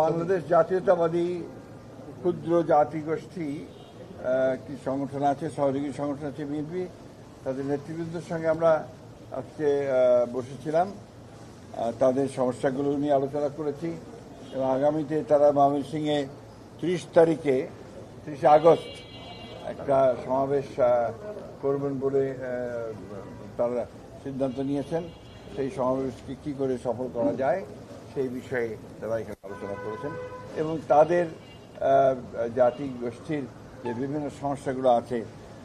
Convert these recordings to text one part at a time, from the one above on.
বাংলাদেশ জাতীয়তাবাদী ক্ষুদ্র জাতিগোষ্ঠী কি সংগঠন আছে, সহযোগী সংগঠন আছে বিএনপি, তাদের নেতৃবৃন্দের সঙ্গে আমরা আজকে বসেছিলাম, তাদের সমস্যাগুলো নিয়ে আলোচনা করেছি এবং আগামীতে তারা ময়মনসিংহে 30 আগস্ট একটা সমাবেশ করবেন বলে তারা সিদ্ধান্ত নিয়েছেন। সেই সমাবেশকে কী করে সফল করা যায় সেই বিষয়ে তারা এখানে আলোচনা করেছেন এবং তাদের জাতি গোষ্ঠীর যে বিভিন্ন সমস্যাগুলো আছে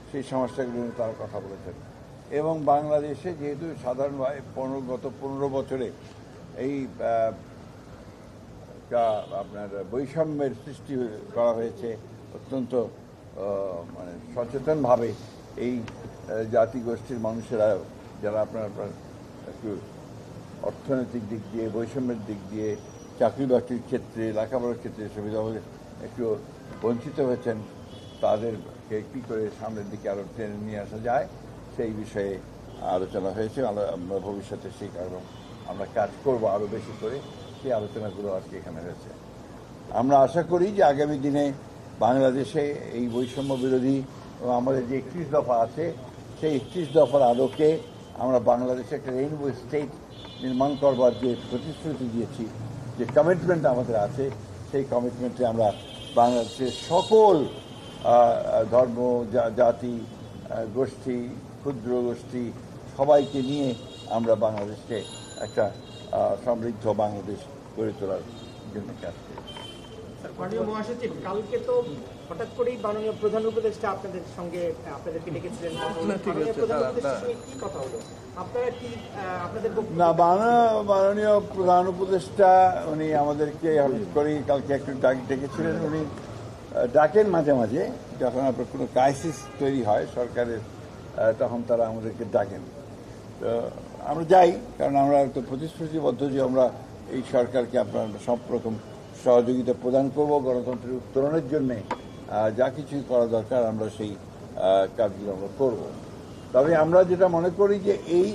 সেই সমস্যাগুলো নিয়ে তারা কথা বলেছেন। এবং বাংলাদেশে যেহেতু সাধারণভাবে গত 15 বছরে এই আপনার বৈষম্যের সৃষ্টি করা হয়েছে, অত্যন্ত মানে সচেতনভাবে এই জাতিগোষ্ঠীর মানুষেরা যারা আপনার একটু অর্থনৈতিক দিক দিয়ে, বৈষম্যের দিক দিয়ে, চাকরি বাকরির ক্ষেত্রে, লেখাপড়ার ক্ষেত্রে সুবিধা একটু বঞ্চিত হয়েছেন, তাদেরকে কী করে সামনের দিকে আরও টেনে নিয়ে আসা যায় সেই বিষয়ে আলোচনা হয়েছে। আমরা ভবিষ্যতে সেই কারণে আমরা কাজ করব আরও বেশি করে, সেই আলোচনাগুলো আজকে এখানে হয়েছে। আমরা আশা করি যে আগামী দিনে বাংলাদেশে এই বৈষম্য বিরোধী এবং আমাদের যে 31 দফা আছে সেই 31 দফার আলোকে আমরা বাংলাদেশে একটা রেইনবো স্টেট নির্মাণ করবার যে প্রতিশ্রুতি দিয়েছি, যে কমিটমেন্ট আমাদের আছে, সেই কমিটমেন্টে আমরা বাংলাদেশের সকল ধর্ম, জাতি, গোষ্ঠী, ক্ষুদ্র গোষ্ঠী সবাইকে নিয়ে আমরা বাংলাদেশকে একটা সমৃদ্ধ বাংলাদেশ গড়ে তোলার জন্য কাজ করি। মাননীয় মহাসচিব, কালকে তো হঠাৎ করেই মাননীয় প্রধান উপদেষ্টা আপনাদের সঙ্গে আপনাদেরকে ডেকেছিলেন, কি কথা হলো? আপনারা কি আপনাদের না, মাননীয় প্রধান উপদেষ্টা উনি আমাদেরকে হঠাৎ করেই কালকে একটু ডেকেছিলেন। উনি ডাকেন মাঝে মাঝে, যখন আপনার কোনো ক্রাইসিস তৈরি হয় সরকারের, তখন তারা আমাদেরকে ডাকেন। তো আমরা যাই, কারণ আমরা তো প্রতিশ্রুতিবদ্ধ যে আমরা এই সরকারকে আপনার সব রকম সহযোগিতা প্রদান করব, গণতন্ত্রের উত্তরণের জন্যে যা কিছুই করা দরকার আমরা সেই কাজগুলো আমরা করব। তবে আমরা যেটা মনে করি যে এই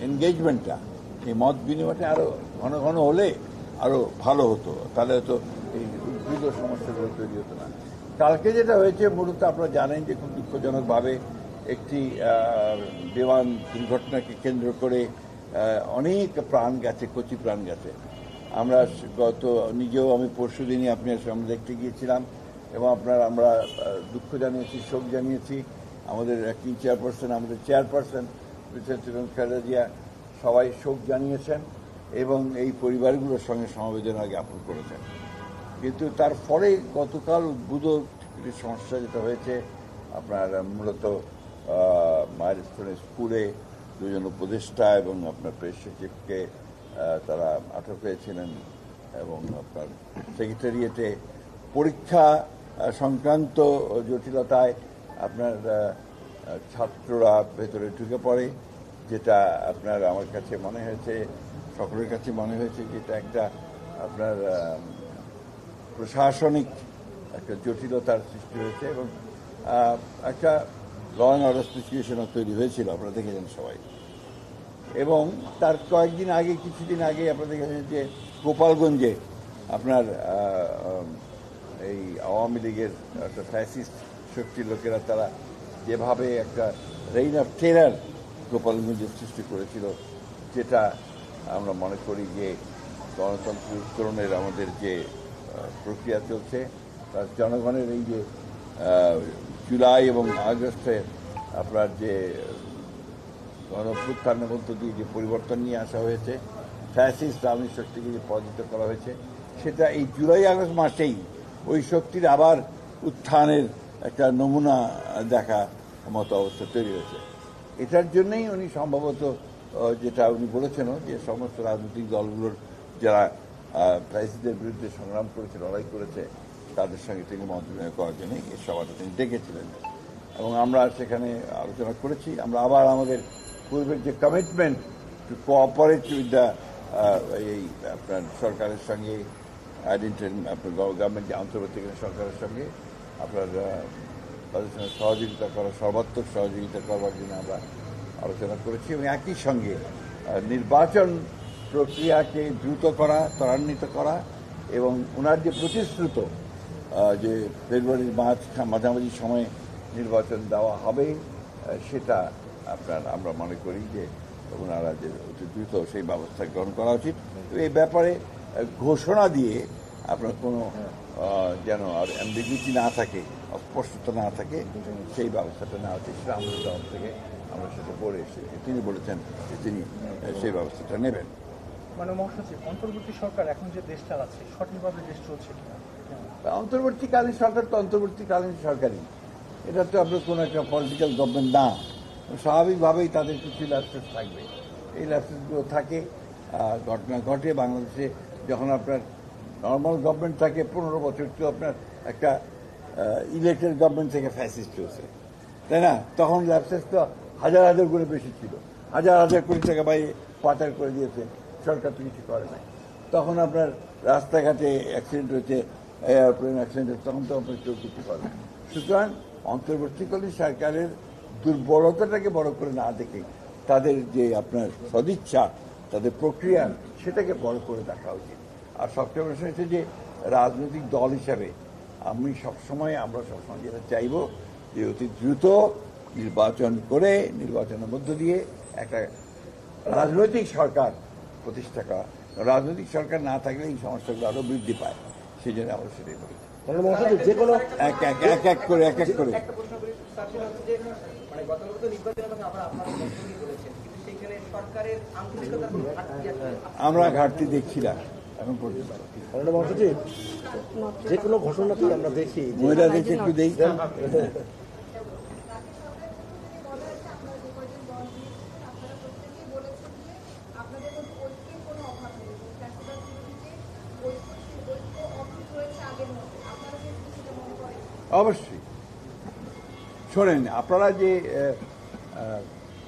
এনগেজমেন্টটা, এই মত বিনিময়টা আরও ঘন ঘন হলে আরও ভালো হতো, তাহলে হয়তো এই উদ্ভিদ সমস্যাগুলো তৈরি হতো না। কালকে যেটা হয়েছে মূলত আপনারা জানেন যে খুব দুঃখজনকভাবে একটি বিমান দুর্ঘটনাকে কেন্দ্র করে অনেক প্রাণ গেছে, কচি প্রাণ গেছে। আমরা নিজেও আমি পরশু দিনই আপনার সামনে দেখতে গিয়েছিলাম এবং আমরা দুঃখ জানিয়েছি, শোক জানিয়েছি। আমাদের অ্যাক্টিং চেয়ারপারসন, আমাদের চেয়ারপারসন খালেদা জিয়া সবাই শোক জানিয়েছেন এবং এই পরিবারগুলোর সঙ্গে সমবেদনা জ্ঞাপন করেছেন। কিন্তু তারপরে গতকাল উদ্ভূত সমস্যা যেটা হয়েছে, আপনার মূলত মাইলস্টোন স্কুলে 2 জন উপদেষ্টা এবং আপনার প্রেস সচিবকে তারা আটক হয়েছিলেন এবং আপনার সেক্রেটারিয়েটে পরীক্ষা সংক্রান্ত জটিলতায় আপনার ছাত্ররা ভেতরে ঢুকে পড়ে, যেটা আপনার আমার কাছে মনে হয়েছে, সকলের কাছে মনে হয়েছে যে এটা একটা আপনার প্রশাসনিক একটা জটিলতার সৃষ্টি হয়েছে এবং একটা ল অ্যান্ড অর্ডার সিচুয়েশনও তৈরি হয়েছিল, আপনারা দেখেছেন সবাই। এবং তার কিছুদিন আগে আপনারা দেখেছেন যে গোপালগঞ্জে আপনার এই আওয়ামী লীগের একটা ফ্যাসিস্ট শক্তির লোকেরা তারা যেভাবে একটা রেইন অফ টেরার গোপালগঞ্জের সৃষ্টি করেছিল, যেটা আমরা মনে করি যে গণতন্ত্রের উত্তরণের আমাদের যে প্রক্রিয়া চলছে, তার জনগণের এই যে জুলাই এবং আগস্টে আপনার যে গণঅভ্যুত্থানের মধ্য দিয়ে যে পরিবর্তন নিয়ে আসা হয়েছে, ফ্যাসিস্ট আওয়ামী শক্তিকে যে পরাজিত করা হয়েছে, সেটা এই জুলাই আগস্ট মাসেই ওই শক্তির আবার উত্থানের একটা নমুনা দেখা মতো অবস্থা তৈরি হয়েছে। এটার জন্যই উনি সম্ভবত যেটা উনি বলেছেন যে সমস্ত রাজনৈতিক দলগুলোর যারা ফ্যাসিস্টদের বিরুদ্ধে সংগ্রাম করেছে, লড়াই করেছে, তাদের সঙ্গে তিনি মত বিনিময় করার জন্য এই সভাটা তিনি ডেকেছিলেন এবং আমরা সেখানে আলোচনা করেছি। আমরা আবার আমাদের পূর্বের যে commitment to cooperate with the এই আপনার সরকারের সঙ্গে আপনার গভর্নমেন্ট যে আন্তর্জাতিক সরকারের সঙ্গে আপনার তাদের সঙ্গে সহযোগিতা করা, সর্বাত্মক সহযোগিতা করবার জন্য আমরা আলোচনা করেছি এবং একই সঙ্গে নির্বাচন প্রক্রিয়াকে দ্রুত করা, ত্বরান্বিত করা এবং ওনার যে প্রতিশ্রুত যে ফেব্রুয়ারির মাঝামাঝি সময়ে নির্বাচন দেওয়া হবে, সেটা আমরা মনে করি যে ওনারা যে অতি দ্রুত সেই ব্যবস্থা গ্রহণ করা উচিত। এই ব্যাপারে ঘোষণা দিয়ে আপনার কোনো যেন আর অ্যাম্বিগুইটি না থাকে, অস্পষ্টতা না থাকে, সেই ব্যবস্থাটা নেওয়া উচিত। সেটা আমাদের তরফ থেকে আমরা সেটা বলে এসেছি। তিনি বলেছেন যে তিনি সেই ব্যবস্থাটা নেবেন। মানে মহাসচিব, অন্তর্বর্তী সরকার এখন যে দেশ চালাচ্ছে সঠিকভাবে দেশ চলছে কিনা? অন্তর্বর্তীকালীন সরকার তো অন্তর্বর্তীকালীন সরকারই, এটা তো আপনার কোনো একটা পলিটিক্যাল গভর্নমেন্ট না। স্বাভাবিকভাবেই তাদের কিছু ল্যাপসেস থাকবে, এই ল্যাপসেসগুলো থাকে। ঘটনা ঘটে বাংলাদেশে যখন আপনার নর্মাল গভর্নমেন্ট থাকে 15 বছর, তো আপনার একটা ইলেক্টেড গভর্নমেন্ট থেকে ফ্যাসিস্ট হয়েছে, তাই না? তখন ল্যাপসেস তো হাজার হাজার গুণে বেশি ছিল, হাজার হাজার কোটি টাকা বাইরে পাচার করে দিয়েছে, সরকার তো কিছু করে নাই। তখন আপনার রাস্তাঘাটে অ্যাক্সিডেন্ট হয়েছে, এয়ারপ্লেন অ্যাক্সিডেন্ট হয়েছে, তখন তো আপনার কেউ কিছু করে না। সুতরাং অন্তর্বর্তীকালীন সরকারের দুর্বলতাটাকে বড় করে না দেখে তাদের যে আপনার সদিচ্ছা, তাদের প্রক্রিয়া, সেটাকে বড় করে দেখা উচিত। আর সবচেয়ে বড় হচ্ছে যে রাজনৈতিক দল হিসাবে আমরা সবসময় যেটা চাইব যে অতি দ্রুত নির্বাচন করে নির্বাচনের মধ্য দিয়ে একটা রাজনৈতিক সরকার প্রতিষ্ঠা করা। রাজনৈতিক সরকার না থাকলে এই সমস্যাগুলো আরো বৃদ্ধি পায়, সেই জন্য আমরা সেটাই বলি। যে কোনো এক এক করে একটা প্রশ্ন করি স্যার, সেটা হচ্ছে যে মানে গতকাল তো নির্বাচনের কথা আপনারা বক্তব্য বলেছেন, কিন্তু সেইখানে সরকারের আন্তরিকতার কোনো ঘাটতি আছে? আমরা ঘাটতি দেখছি না এখন পর্যন্ত। মহাসচিব, যে কোনো ঘটনাতে আমরা দেখি মহিলাদেরকে একটু দেই। অবশ্যই শোনেন, আপনারা যে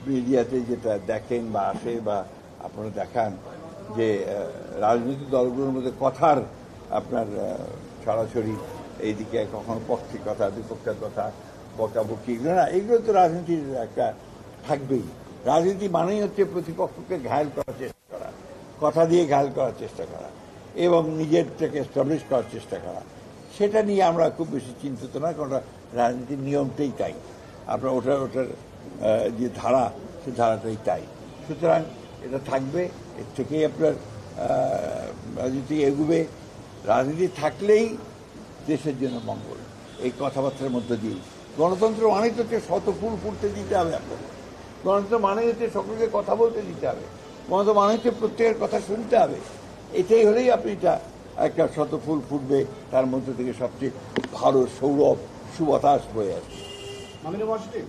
মিডিয়াতে যেটা দেখেন বা আসে বা আপনারা দেখান যে রাজনৈতিক দলগুলোর মধ্যে কথার আপনার সরাসরি এইদিকে কখনো পক্ষের কথা, বিপক্ষের কথা, বকাবকি, এগুলো না, এগুলো তো রাজনীতির একটা থাকবেই। রাজনীতি মানেই হচ্ছে প্রতিপক্ষকে ঘায়েল করার চেষ্টা করা, কথা দিয়ে ঘায়েল করার চেষ্টা করা এবং নিজেরটাকে এস্টাবলিশ করার চেষ্টা করা। সেটা নিয়ে আমরা খুব বেশি চিন্তিত না, কারণ রাজনীতির নিয়মটাই তাই। আপনার ওটার যে ধারা, সে ধারাটাই তাই। সুতরাং এটা থাকবে, এর থেকেই আপনার রাজনীতি এগুবে। রাজনীতি থাকলেই দেশের জন্য মঙ্গল, এই কথাবার্তার মধ্যে দিয়েই। গণতন্ত্র মানেই হচ্ছে শত ফুল ফুটতে দিতে হবে আপনাকে, গণতন্ত্র মানে হচ্ছে সকলকে কথা বলতে দিতে হবে, গণতন্ত্র মানে হচ্ছে প্রত্যেকের কথা শুনতে হবে। এটাই হলেই আপনি একটা শত ফুল ফুটবে, তার মধ্যে থেকে সবচেয়ে ভালো সৌরভ সুবাতাস বয়ে আসবে। মাননীয় মহাসচিব,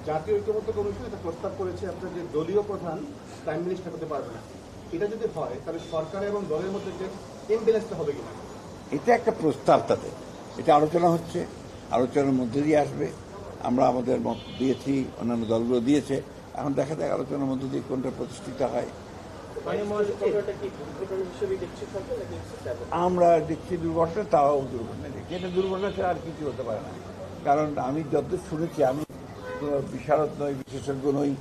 জাতীয় ঐক্যমত্য কমিশন একটা প্রস্তাব করেছে আপনার যে দলীয় প্রধান প্রাইম মিনিস্টার হতে পারবে না। এটা যদি হয় তাহলে সরকার এবং দলের মধ্যে যে ইমব্যালেন্সটা হবে কিনা? এটা একটা প্রস্তাব, তাদের এটা আলোচনা হচ্ছে, আলোচনার মধ্যে দিয়ে আসবে। আমরা আমাদের মত দিয়েছি, অন্যান্য দলগুলো দিয়েছে, এখন দেখা যায় আলোচনার মধ্যে দিয়ে কোনটা প্রতিষ্ঠিত হয়। আমরা দেখছি দুর্ঘটনা, তাও দুর্ঘটনা দেখছি। এটা দুর্ঘটনা ছাড়া আর কিছু হতে পারে না, কারণ আমি যতদূর শুনেছি, আমি কোনো বিশারদ নই, বিশেষজ্ঞ নই,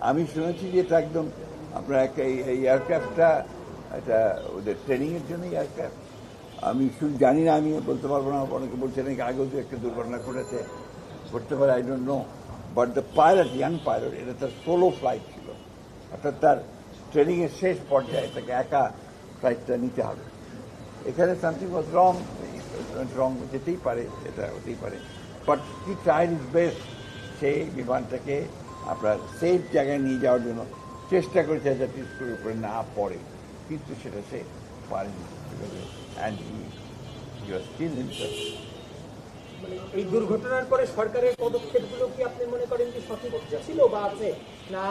আমি শুনেছি যে এটা একদম আপনার একটা এই এয়ারক্রাফটটা এটা ওদের ট্রেনিংয়ের জন্য এয়ারক্রাফট। আমি শুধু জানি না, আমি বলতে পারবো না। অনেকে বলছে নাকি আগেও যে একটা দুর্ঘটনা ঘটেছে, ঘটতে পারে, I don't know. But the pilot, young pilot, এটা তার সোলো ফ্লাইট ছিল, অর্থাৎ তার ট্রেনিংয়ের শেষ পর্যায়ে তাকে একা ফ্লাইটটা নিতে হবে। এখানে সামথিং ওয়াজ রং, রং যেতেই পারে, এটা হতেই পারে। But he tried is best, সেই বিমানটাকে আপনার সেফ জায়গায় নিয়ে যাওয়ার জন্য চেষ্টা করেছে যাতে স্কুলের উপরে না পড়ে, কিন্তু সেটা সে পারেনি। And he was kill himself. এই দুর্ঘটনার পরে সরকারের পদক্ষেপগুলো কি আপনি মনে করেন যে সঠিক ছিল বা আছে না?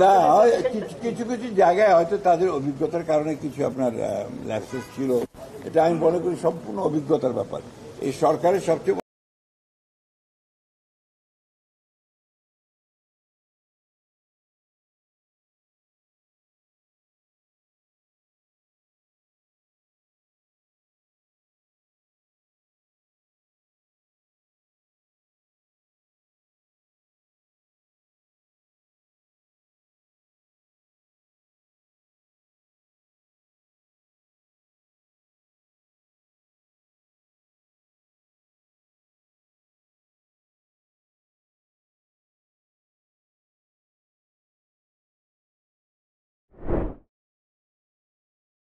না, কিছু কিছু জায়গায় হয়তো তাদের অভিজ্ঞতার কারণে কিছু আপনার ল্যাপসেস ছিল, এটা আমি মনে করি সম্পূর্ণ অভিজ্ঞতার ব্যাপার। এই সরকারের সবচেয়ে